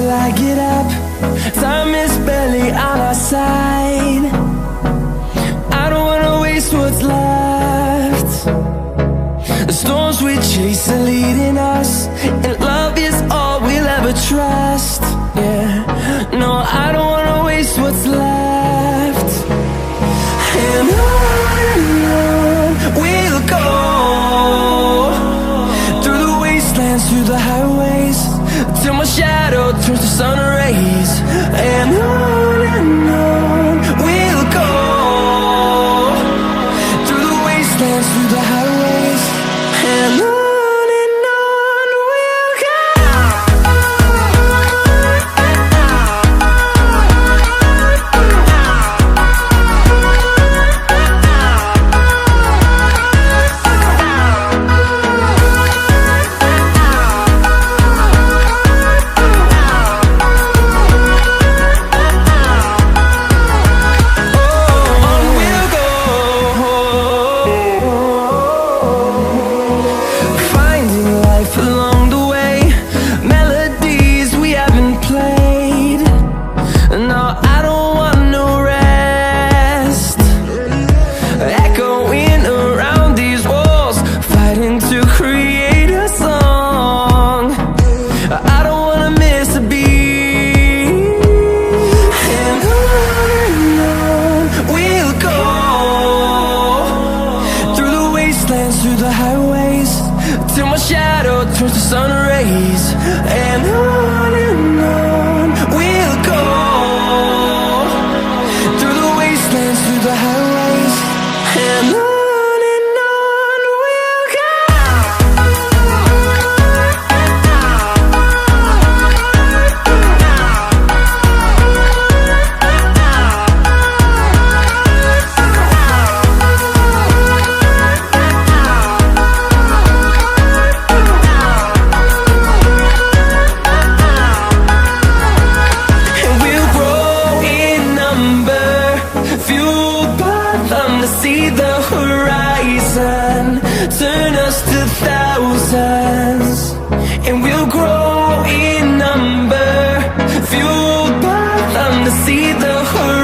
till I get up. Time is barely on our side. I don't wanna waste what's left. The storms we chase are leading us, and love is all we'll ever trust. Yeah, no, I don't wanna waste what's left. And on we'll go, through the wastelands, through the highways, till my shadow turns to sun rays. And on we'll go, through the wastelands, through the highways, and on we'll go. Through the highways, till my shadow turns to sun rays. And on we'll go, through the wastelands, through the highways, and on we'll go. See the horizon, turn us to thousands, and we'll grow in number, fueled by them to see the horizon.